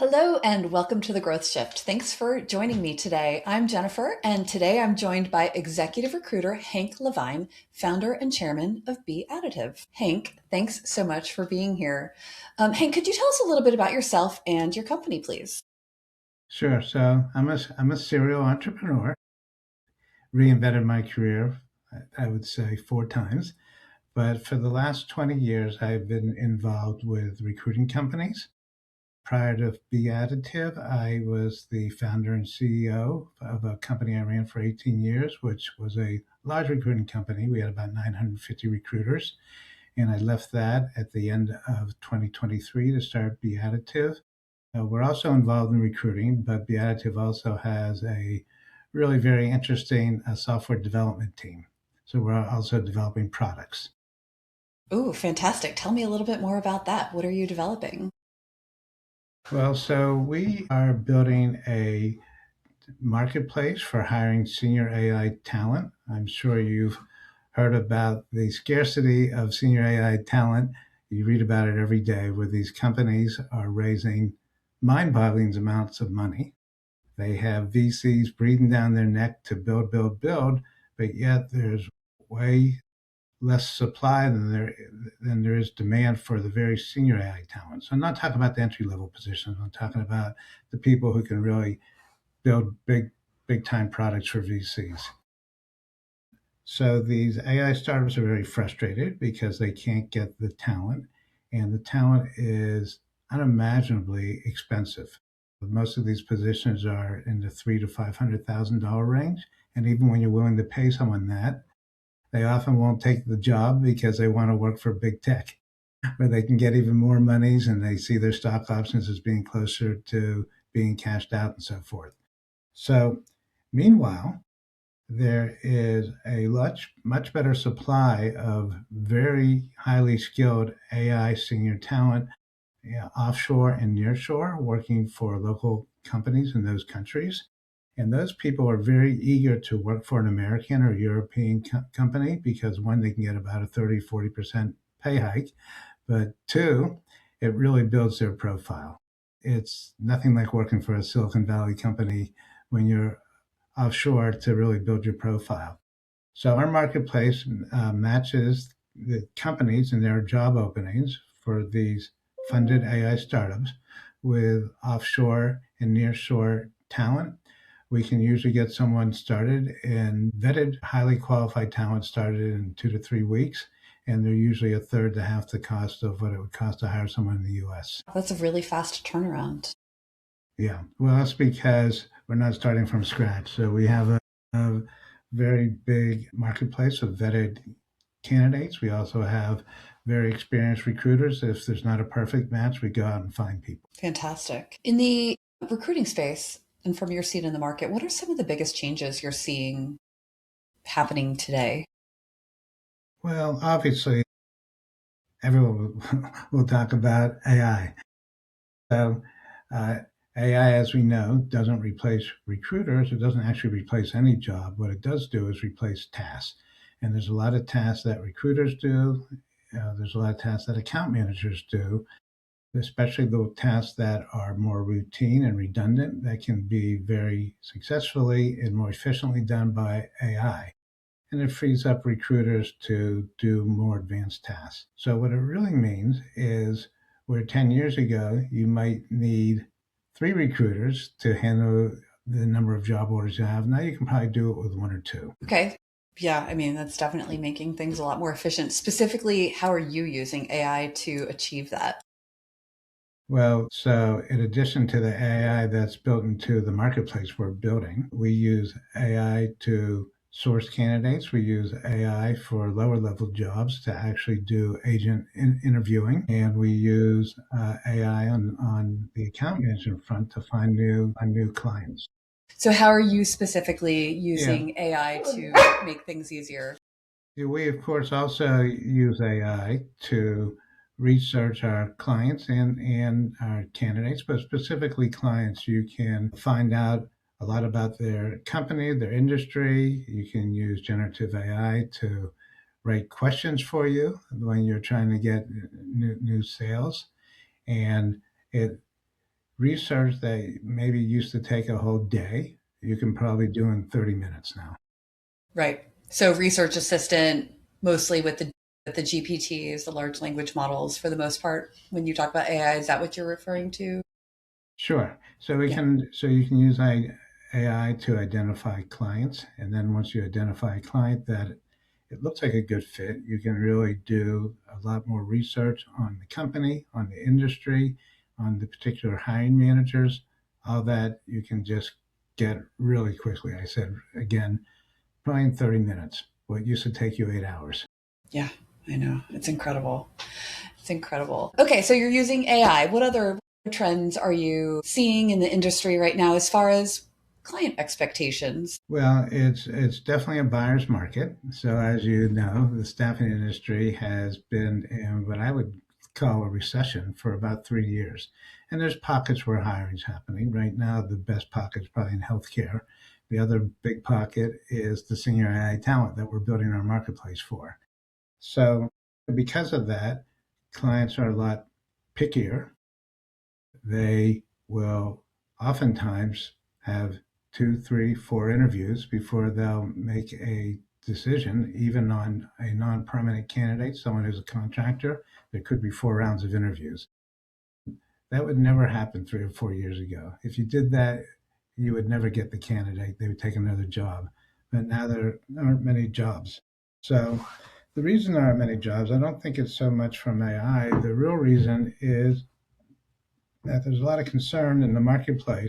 Hello and welcome to the Growth Shift. Thanks for joining me today. I'm Jennifer, and today I'm joined by executive recruiter Hank Levine, founder and chairman of Be Additive. Hank, thanks so much for being here. Hank, could you tell us a little bit about yourself and your company, please? Sure. So I'm a serial entrepreneur. Reinvented my career, I would say, four times. But for the last 20 years, I've been involved with recruiting companies. Prior to Be Additive, I was the founder and CEO of a company I ran for 18 years, which was a large recruiting company. We had about 950 recruiters. And I left that at the end of 2023 to start Be Additive. We're also involved in recruiting, but Be Additive also has a really very interesting software development team. So we're also developing products. Ooh, fantastic. Tell me a little bit more about that. What are you developing? Well, so we are building a marketplace for hiring senior AI talent. I'm sure you've heard about the scarcity of senior AI talent. You read about it every day where these companies are raising mind boggling amounts of money. They have VCs breathing down their neck to build, build, build, but yet there's way less supply than there is demand for the very senior AI talent. So I'm not talking about the entry level positions. I'm talking about the people who can really build big time products for VCs. So these AI startups are very frustrated because they can't get the talent, and the talent is unimaginably expensive. Most of these positions are in the $300,000 to $500,000 range, and even when you're willing to pay someone that, they often won't take the job because they want to work for big tech, where they can get even more monies and they see their stock options as being closer to being cashed out and so forth. So, meanwhile, there is a much better supply of very highly skilled AI senior talent, yeah, offshore and nearshore, working for local companies in those countries. And those people are very eager to work for an American or European company because one, they can get about a 30-40% pay hike, but two, it really builds their profile. It's nothing like working for a Silicon Valley company when you're offshore to really build your profile. So our marketplace matches the companies and their job openings for these funded AI startups with offshore and nearshore talent. We can usually get someone started and vetted, highly qualified talent started in 2 to 3 weeks. And they're usually a third to half the cost of what it would cost to hire someone in the US. That's a really fast turnaround. Yeah. Well, that's because we're not starting from scratch. So we have a very big marketplace of vetted candidates. We also have very experienced recruiters. If there's not a perfect match, we go out and find people. Fantastic. In the recruiting space, and from your seat in the market, what are some of the biggest changes you're seeing happening today? Well, obviously, everyone will talk about AI. So, uh, AI, as we know, doesn't replace recruiters. It doesn't actually replace any job. What it does do is replace tasks. And there's a lot of tasks that recruiters do. There's a lot of tasks that account managers do, especially the tasks that are more routine and redundant that can be very successfully and more efficiently done by AI. And it frees up recruiters to do more advanced tasks. So, what it really means is where 10 years ago you might need three recruiters to handle the number of job orders you have, now you can probably do it with one or two. Okay. Yeah, I mean, that's definitely making things a lot more efficient. Specifically, how are you using AI to achieve that? Well, so in addition to the AI that's built into the marketplace we're building, we use AI to source candidates. We use AI for lower level jobs to actually do agent interviewing. And we use AI on the account management front to find new clients. So, how are you specifically Yeah. using AI to make things easier? We, of course, also use AI to research our clients and our candidates, but specifically clients. You can find out a lot about their company, their industry. You can use generative AI to write questions for you when you're trying to get new sales. And it research that maybe used to take a whole day, you can probably do in 30 minutes now. Right. So research assistant, mostly with the GPTs, the large language models, for the most part. When you talk about AI, is that what you're referring to? Sure. Yeah. So you can use AI to identify clients, and then once you identify a client that it looks like a good fit, you can really do a lot more research on the company, on the industry, on the particular hiring managers. All that you can just get really quickly. I said again, probably in 30 minutes. What used to take you 8 hours. Yeah, I know. It's incredible. It's incredible. Okay, so you're using AI. What other trends are you seeing in the industry right now as far as client expectations? Well, it's definitely a buyer's market. So as you know, the staffing industry has been in what I would call a recession for about 3 years. And there's pockets where hiring's happening. Right now, the best pocket's probably in healthcare. The other big pocket is the senior AI talent that we're building our marketplace for. So because of that, clients are a lot pickier. They will oftentimes have two, three, four interviews before they'll make a decision, even on a non permanent candidate, someone who's a contractor. There could be 4 rounds of interviews. That would never happen 3 or 4 years ago. If you did that, you would never get the candidate. They would take another job. But now there aren't many jobs. So the reason there aren't many jobs, I don't think it's so much from AI. The real reason is that there's a lot of concern in the marketplace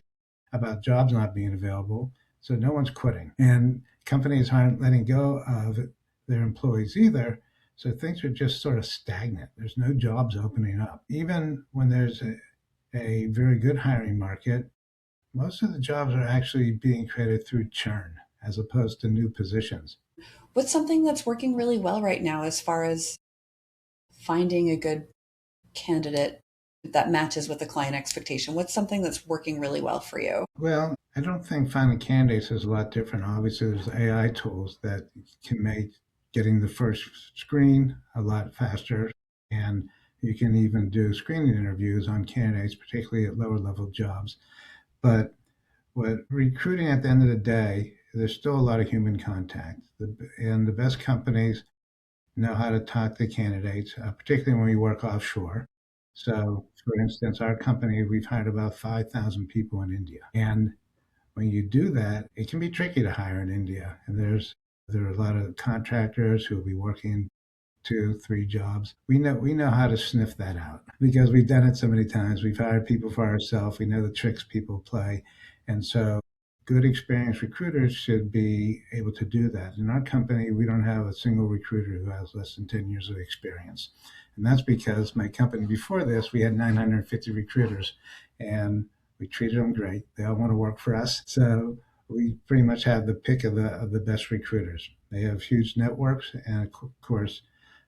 about jobs not being available, so no one's quitting. And companies aren't letting go of their employees either, so things are just sort of stagnant. There's no jobs opening up. Even when there's a very good hiring market, most of the jobs are actually being created through churn as opposed to new positions. What's something that's working really well right now as far as finding a good candidate that matches with the client expectation? What's something that's working really well for you? Well, I don't think finding candidates is a lot different. Obviously, there's AI tools that can make getting the first screen a lot faster, and you can even do screening interviews on candidates, particularly at lower level jobs. But what recruiting at the end of the day, there's still a lot of human contact. And the best companies know how to talk to candidates, particularly when we work offshore. So, for instance, our company, we've hired about 5,000 people in India. And when you do that, it can be tricky to hire in India. And there are a lot of contractors who will be working two, three jobs. We know how to sniff that out because we've done it so many times. We've hired people for ourselves. We know the tricks people play. And so good experienced recruiters should be able to do that. In our company, we don't have a single recruiter who has less than 10 years of experience. And that's because my company before this, we had 950 recruiters and we treated them great. They all want to work for us. So we pretty much have the pick of the best recruiters. They have huge networks. And of course,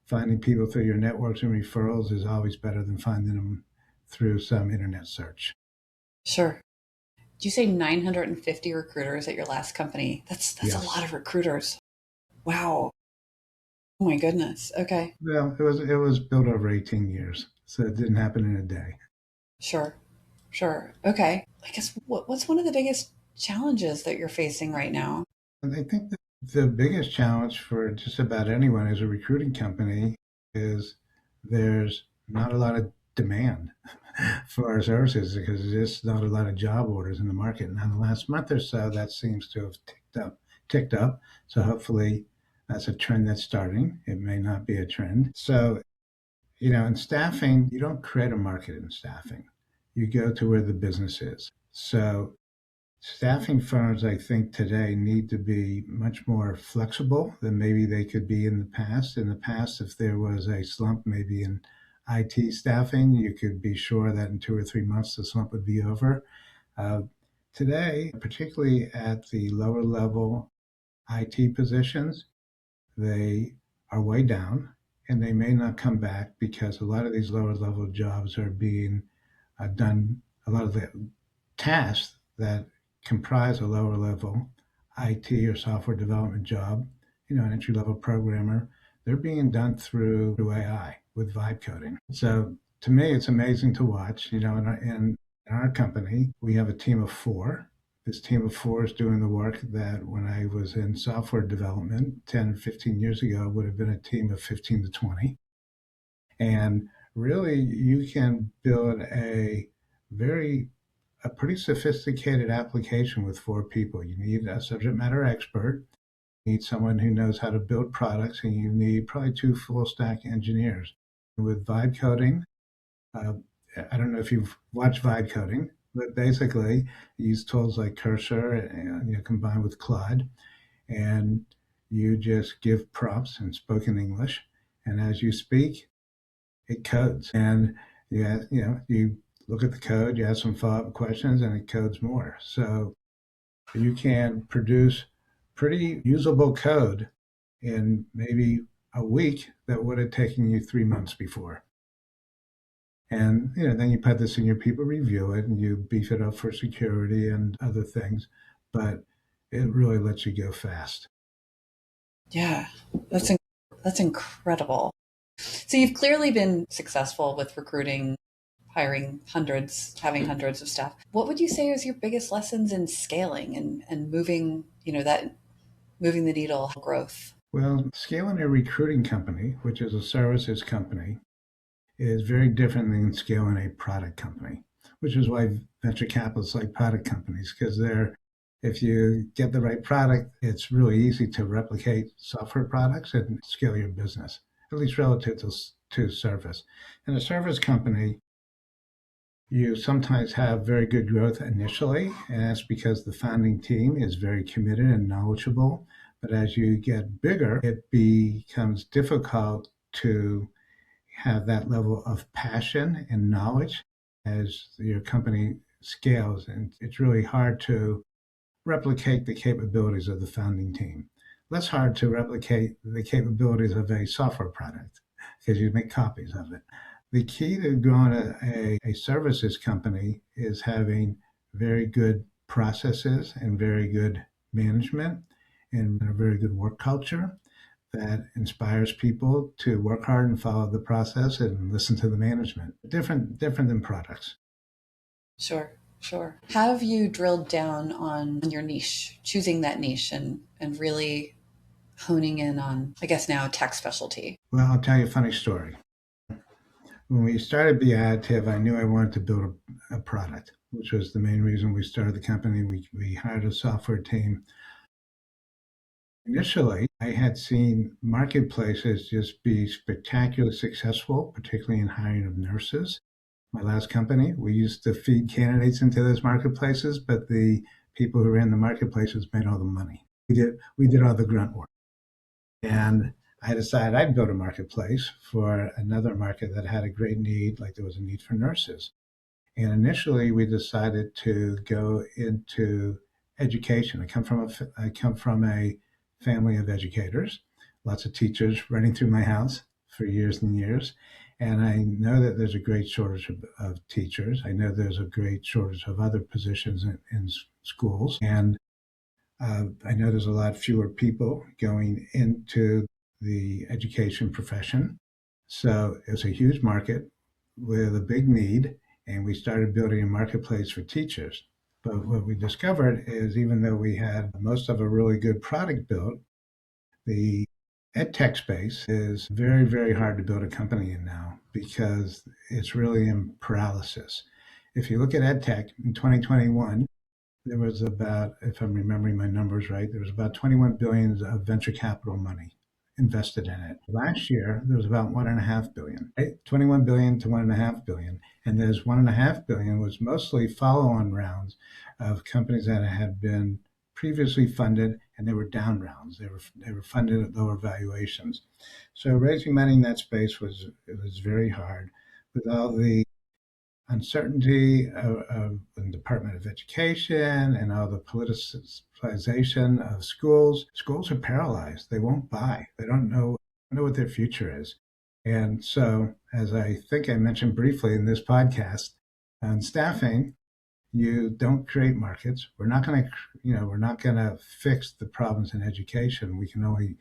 finding people through your networks and referrals is always better than finding them through some internet search. Sure. Did you say 950 recruiters at your last company? That's a Yes. lot of recruiters. Wow. Oh my goodness. Okay. Well, it was built over 18 years, so it didn't happen in a day. Sure. Sure. Okay. I guess what's one of the biggest challenges that you're facing right now? And I think that the biggest challenge for just about anyone as a recruiting company is there's not a lot of demand for our services because there's just not a lot of job orders in the market. Now, in the last month or so, that seems to have ticked up. So hopefully, that's a trend that's starting. It may not be a trend. So in staffing, you don't create a market in staffing. You go to where the business is. So staffing firms, I think today need to be much more flexible than maybe they could be in the past. In the past, if there was a slump, maybe in IT staffing, you could be sure that in 2 or 3 months the slump would be over. Uh, Today, particularly at the lower level IT positions, they are way down and they may not come back because a lot of these lower level jobs are being done, a lot of the tasks that comprise a lower level IT or software development job, an entry level programmer, they're being done through AI with vibe coding. So to me, it's amazing to watch, and In our company, we have a team of four. This team of four is doing the work that when I was in software development 10, 15 years ago would have been a team of 15 to 20. And really, you can build very a pretty sophisticated application with four people. You need a subject matter expert, you need someone who knows how to build products, and you need probably two full stack engineers. With vibe coding, uh, I don't know if you've watched vibe coding, but basically, you use tools like Cursor and combined with Claude, and you just give prompts in spoken English, and as you speak, it codes. And you look at the code, you ask some follow-up questions, and it codes more. So you can produce pretty usable code in maybe a week that would have taken you 3 months before. And then you put this in your people review it and you beef it up for security and other things, but it really lets you go fast. Yeah, that's that's incredible. So you've clearly been successful with recruiting, hiring hundreds, having hundreds of staff. What would you say is your biggest lessons in scaling and moving, that moving the needle growth? Well, scaling a recruiting company, which is a services company, is very different than scaling a product company, which is why venture capitalists like product companies, because if you get the right product, it's really easy to replicate software products and scale your business, at least relative to service. In a service company, you sometimes have very good growth initially, and that's because the founding team is very committed and knowledgeable. But as you get bigger, it becomes difficult to have that level of passion and knowledge as your company scales. And it's really hard to replicate the capabilities of the founding team. Less hard to replicate the capabilities of a software product because you make copies of it. The key to growing a services company is having very good processes and very good management and a very good work culture that inspires people to work hard and follow the process and listen to the management. Different than products. Sure, sure. Have you drilled down on your niche, choosing that niche and really honing in on, I guess now, tech specialty? Well, I'll tell you a funny story. When we started Be Additive, I knew I wanted to build a product, which was the main reason we started the company. We hired a software team. Initially, I had seen marketplaces just be spectacularly successful, particularly in hiring of nurses. My last company, we used to feed candidates into those marketplaces, but the people who ran the marketplaces made all the money. We did all the grunt work. And I decided I'd build a marketplace for another market that had a great need, like there was a need for nurses. And initially, we decided to go into education. I come from a family of educators, lots of teachers running through my house for years and years. And I know that there's a great shortage of teachers. I know there's a great shortage of other positions in schools. And I know there's a lot fewer people going into the education profession. So it's a huge market with a big need, and we started building a marketplace for teachers. But what we discovered is even though we had most of a really good product built, the ed tech space is very, very hard to build a company in now because it's really in paralysis. If you look at ed tech in 2021, there was about, if I'm remembering my numbers right, there was about 21 billion of venture capital money invested in it. Last year, there was about 1.5 billion, right? 21 billion to 1.5 billion. And there's 1.5 billion was mostly follow-on rounds of companies that had been previously funded and they were down rounds. They were funded at lower valuations. So raising money in that space was very hard with all the uncertainty of the Department of Education and all the politicization of schools. Schools are paralyzed. They won't buy. They don't know what their future is. And so, as I think I mentioned briefly in this podcast, on staffing, you don't create markets. We're not going to fix the problems in education. We can only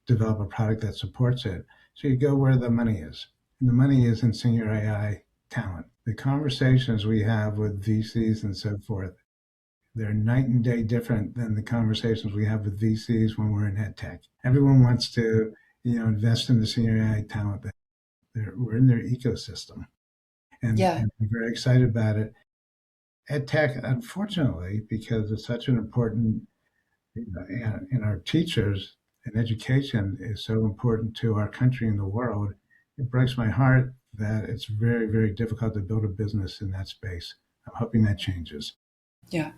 develop a product that supports it. So you go where the money is. And the money is in senior AI talent. The conversations we have with VCs and so forth, they're night and day different than the conversations we have with VCs when we're in ed tech. Everyone wants to, invest in the senior AI talent. We're in their ecosystem, Yeah. and I'm very excited about it. Ed tech, unfortunately, because it's such an important, and our teachers and education is so important to our country and the world. It breaks my heart that it's very, very difficult to build a business in that space. I'm hoping that changes. Yeah.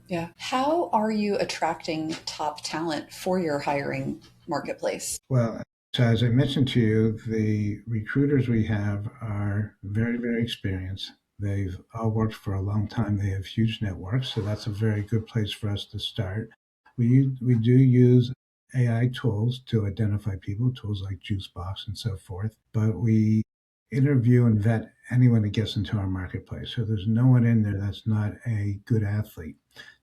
Yeah. How are you attracting top talent for your hiring marketplace? Well, so as I mentioned to you, the recruiters we have are very, very experienced. They've all worked for a long time. They have huge networks, so that's a very good place for us to start. We do use AI tools to identify people, tools like Juicebox and so forth, but we interview and vet anyone that gets into our marketplace. So there's no one in there that's not a good athlete.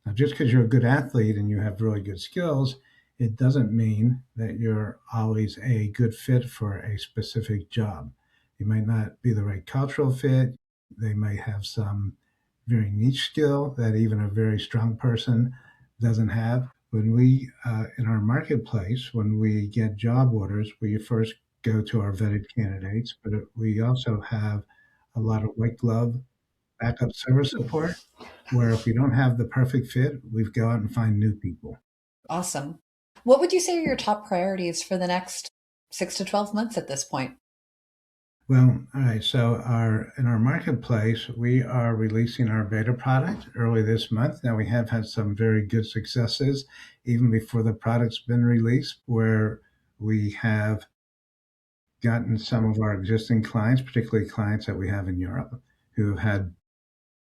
Now, just because you're a good athlete and you have really good skills, it doesn't mean that you're always a good fit for a specific job. You might not be the right cultural fit. They might have some very niche skill that even a very strong person doesn't have. When we, in our marketplace, when we get job orders, we first go to our vetted candidates, but we also have a lot of white glove backup service support where if we don't have the perfect fit, we go out and find new people. Awesome. What would you say are your top priorities for the next 6 to 12 months at this point? Well, all right. So our in our marketplace, we are releasing our beta product early this month. Now we have had some very good successes even before the product's been released, where we have gotten some of our existing clients, particularly clients that we have in Europe, who have had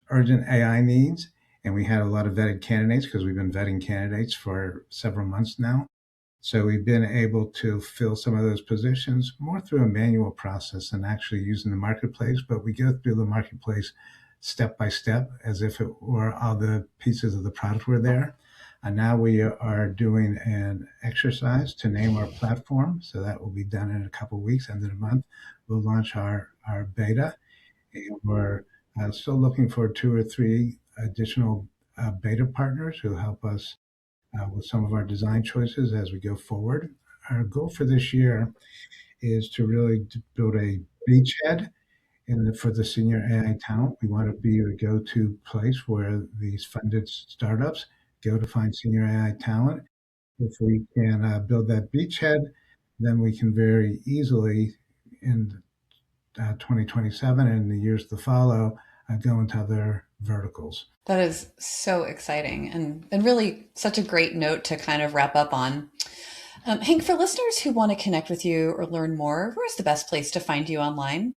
urgent AI needs. And we had a lot of vetted candidates because we've been vetting candidates for several months now. So we've been able to fill some of those positions more through a manual process than actually using the marketplace. But we go through the marketplace step by step as if it were all the pieces of the product were there. And now we are doing an exercise to name our platform. So that will be done in a couple of weeks, end of the month. We'll launch our beta. And we're still looking for 2 or 3 additional beta partners who help us with some of our design choices as we go forward. Our goal for this year is to really build a beachhead for the senior AI talent. We want to be a go-to place where these funded startups go to find senior AI talent. If we can build that beachhead, then we can very easily, in 2027 and the years to follow, go into other verticals. That is so exciting and really such a great note to kind of wrap up on. Hank, for listeners who want to connect with you or learn more, where's the best place to find you online?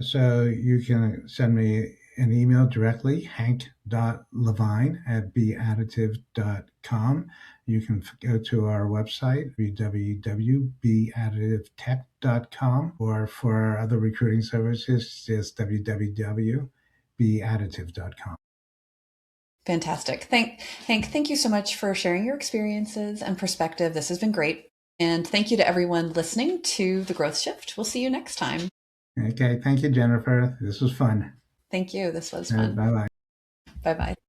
So you can send me an email directly, hank.levine@beadditive.com. You can go to our website, www.beadditivetech.com, or for our other recruiting services, just www.beadditive.com. Fantastic. Hank, thank you so much for sharing your experiences and perspective. This has been great. And thank you to everyone listening to The Growth Shift. We'll see you next time. Okay, thank you, Jennifer. This was fun. Thank you. This was fun. Bye bye. Bye bye.